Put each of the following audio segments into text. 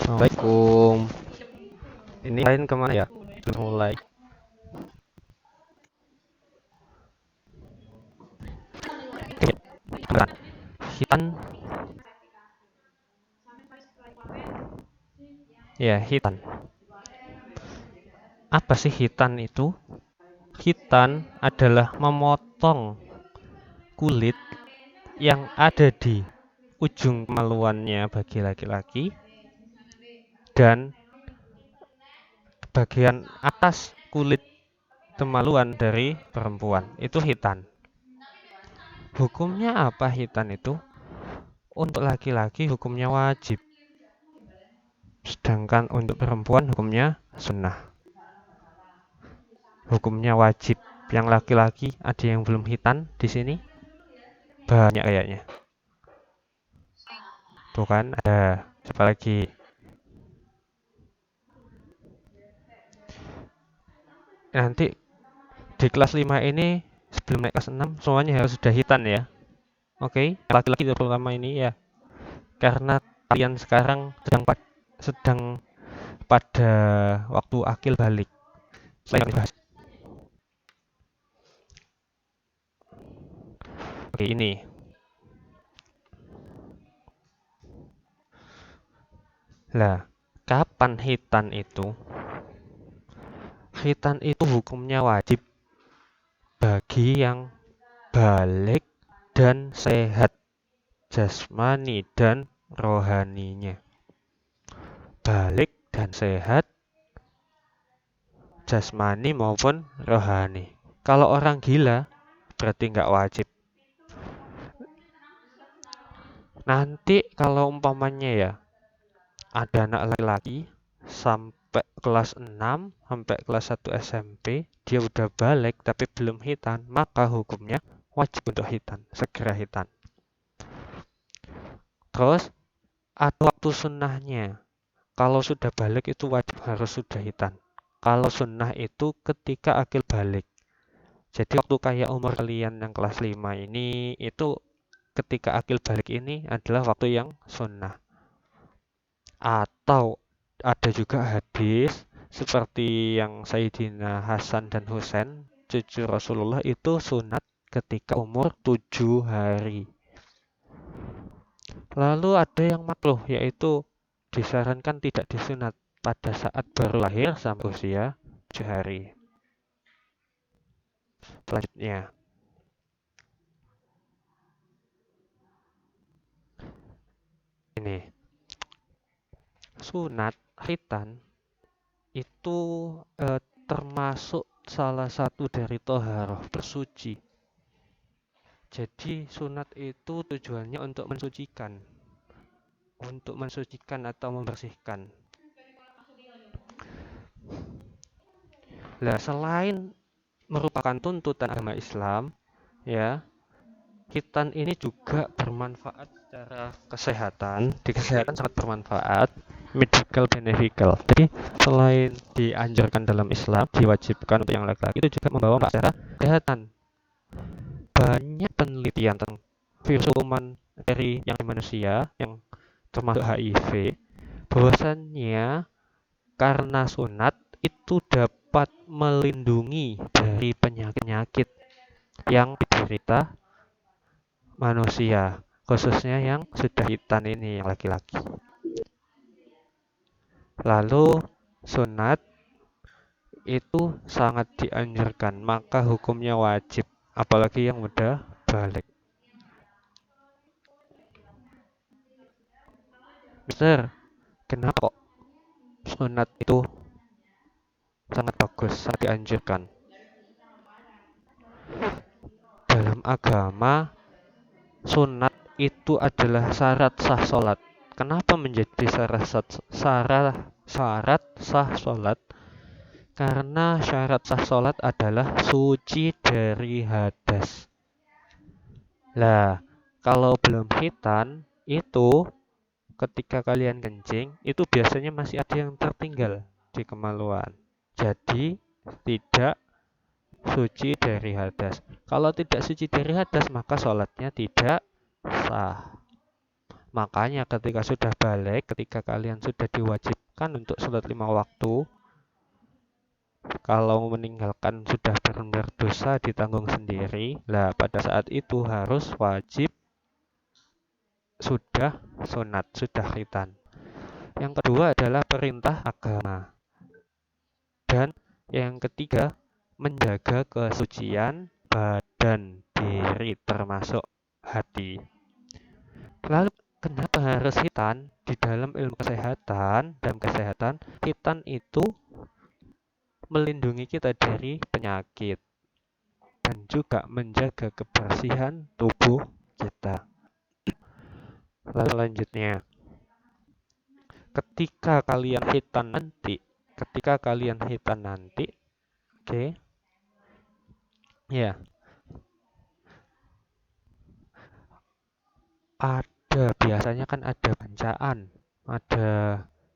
Assalamualaikum. Ini lain kemana ya? Belum mulai. Beneran. Hitan, ya hitan. Apa sih hitan itu? Hitan adalah memotong kulit yang ada di ujung kemaluannya bagi laki-laki dan bagian atas kulit kemaluan dari perempuan. Itu hitan. Hukumnya apa hitan itu? Untuk laki-laki hukumnya wajib, sedangkan untuk perempuan hukumnya sunnah. Hukumnya wajib. Yang laki-laki ada yang belum hitan di sini? Banyak kayaknya. Tuh kan ada. Siapa lagi? Nanti di kelas 5 ini sebelum naik kelas 6 semuanya harus sudah hitan ya. Oke, yang laki-laki terutama ini ya. Karena kalian sekarang sedang pada waktu akil balik. Selain dibahas. Oke, ini. Lah, kapan hitan itu? Hitan itu hukumnya wajib bagi yang balik dan sehat jasmani dan rohaninya. Balik dan sehat jasmani maupun rohani. Kalau orang gila berarti nggak wajib. Nanti kalau umpamanya ya ada anak laki-laki sampai kelas 6 sampai kelas 1 SMP dia udah balik tapi belum hitan, maka hukumnya wajib untuk hitan, segera hitan. Terus ada waktu sunnahnya. Kalau sudah balik itu wajib harus sudah hitan. Kalau sunnah itu ketika akil balik. Jadi waktu kayak umur kalian yang kelas 5 ini itu ketika akil balik ini adalah waktu yang sunnah. Atau ada juga hadis seperti yang Sayyidina Hasan dan Husain cucu Rasulullah itu sunat ketika umur 7 hari. Lalu ada yang makruh yaitu disarankan tidak disunat pada saat baru lahir sampai usia 7 hari. Selanjutnya, ini sunat khitan itu termasuk salah satu dari toharoh bersuci. Jadi sunat itu tujuannya untuk mensucikan atau membersihkan. Nah, selain merupakan tuntutan agama Islam, ya, khitan ini juga bermanfaat secara kesehatan. Di kesehatan sangat bermanfaat, medical beneficial. Jadi selain dianjurkan dalam Islam, diwajibkan untuk yang laki-laki itu juga membawa manfaat secara kesehatan. Banyak penelitian tentang virus kuman dari yang manusia yang termasuk HIV, bahwasannya karena sunat itu dapat melindungi dari penyakit-penyakit yang diderita manusia, khususnya yang sudah hitan ini yang laki-laki. Lalu sunat itu sangat dianjurkan, maka hukumnya wajib, apalagi yang udah balik. Mister, kenapa kok sunat itu sangat bagus, sangat dianjurkan? Dalam agama, sunat itu adalah syarat sah sholat. Kenapa menjadi syarat sah sholat? Karena syarat sah sholat adalah suci dari hadas. Lah, kalau belum khitan, itu ketika kalian kencing, itu biasanya masih ada yang tertinggal di kemaluan. Jadi, tidak suci dari hadas. Kalau tidak suci dari hadas, maka sholatnya tidak sah. Makanya ketika sudah balik, ketika kalian sudah diwajibkan untuk sholat 5 waktu, kalau meninggalkan sudah benar dosa ditanggung sendiri. Lah pada saat itu harus wajib sudah sunat, sudah khitan. Yang kedua adalah perintah agama. Dan yang ketiga, menjaga kesucian badan, diri, termasuk hati. Lalu kenapa harus khitan? Di dalam ilmu kesehatan, khitan itu melindungi kita dari penyakit dan juga menjaga kebersihan tubuh kita. Lalu selanjutnya, ketika kalian hitan nanti, oke, ya, biasanya kan ada bacaan, ada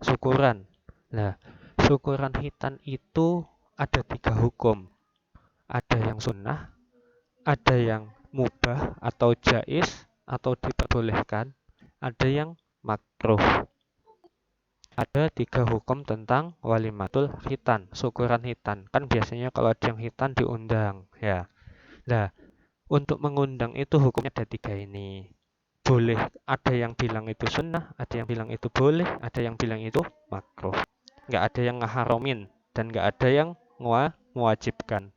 syukuran. Nah, syukuran hitan itu ada 3 hukum. Ada yang sunnah, ada yang mubah atau jais atau diperbolehkan, ada yang makruh. Ada 3 hukum tentang walimatul hitan, syukuran hitan. Kan biasanya kalau ada yang hitan diundang, ya. Nah, untuk mengundang itu hukumnya ada 3 ini. Boleh, ada yang bilang itu sunnah, ada yang bilang itu boleh, ada yang bilang itu makruh. Nggak ada yang ngeharomin dan nggak ada yang mewajibkan.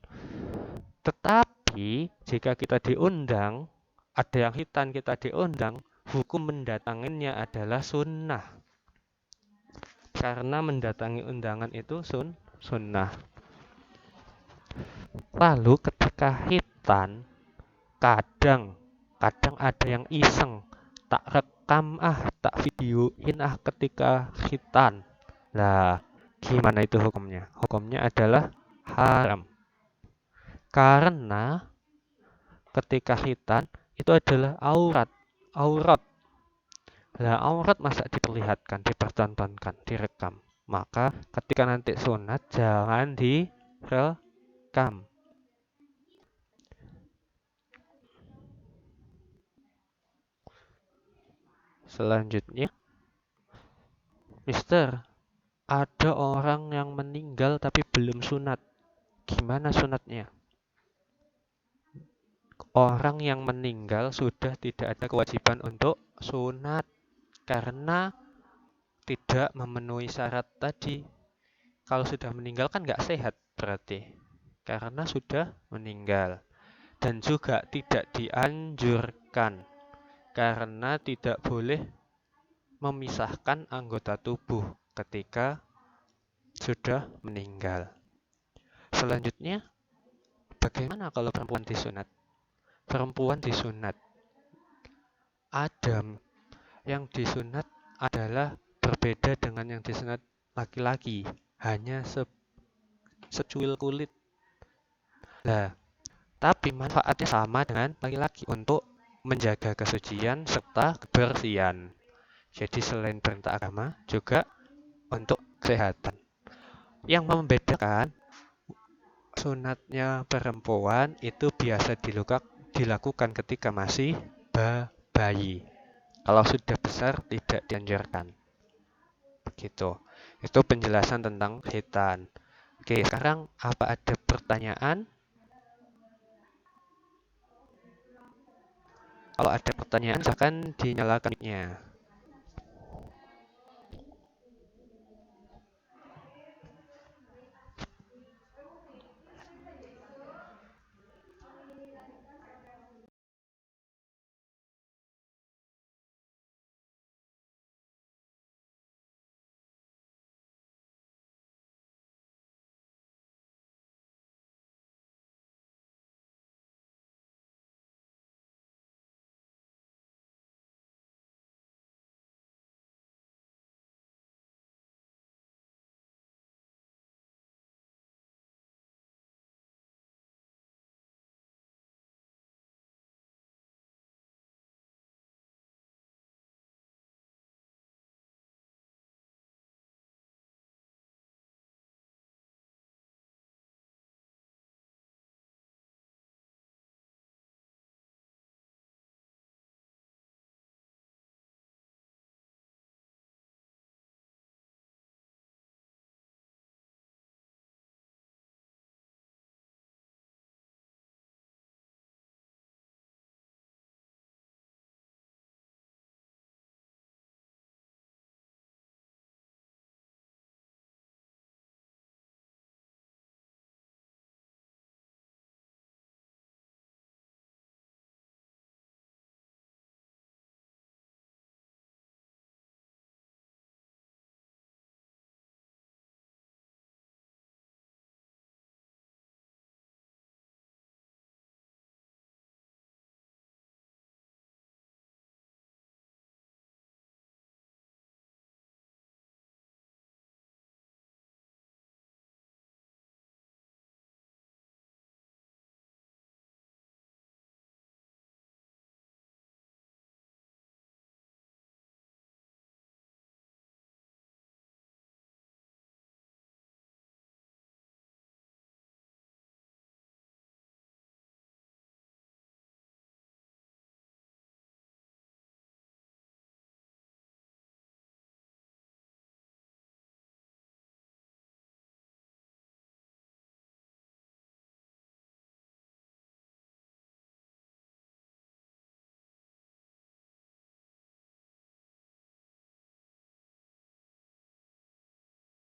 Tetapi jika kita diundang, ada yang hitan kita diundang, hukum mendatanginya adalah sunnah. Karena mendatangi undangan itu sunnah. Lalu ketika hitan, kadang ada yang iseng, tak rekam tak videoin ketika hitan. Lah, gimana itu hukumnya? Hukumnya adalah haram. Karena ketika khitan itu adalah aurat. Lah aurat masa diperlihatkan, dipertontonkan, direkam. Maka ketika nanti sunat jangan direkam. Selanjutnya, Mister, ada orang yang meninggal tapi belum sunat. Gimana sunatnya? Orang yang meninggal sudah tidak ada kewajiban untuk sunat karena tidak memenuhi syarat tadi. Kalau sudah meninggal kan nggak sehat berarti karena sudah meninggal. Dan juga tidak dianjurkan karena tidak boleh memisahkan anggota tubuh ketika sudah meninggal. Selanjutnya, bagaimana kalau perempuan disunat? Perempuan disunat. Adam yang disunat adalah berbeda dengan yang disunat laki-laki, hanya secuil kulit. Nah, tapi manfaatnya sama dengan laki-laki untuk menjaga kesucian serta kebersihan. Jadi selain perintah agama juga untuk kesehatan. Yang membedakan sunatnya perempuan itu biasa dilakukan ketika masih bayi. Kalau sudah besar tidak dianjurkan. Begitu. Itu penjelasan tentang khitan. Oke, sekarang apa ada pertanyaan? Kalau ada pertanyaan, silakan dinyalakan mic-nya.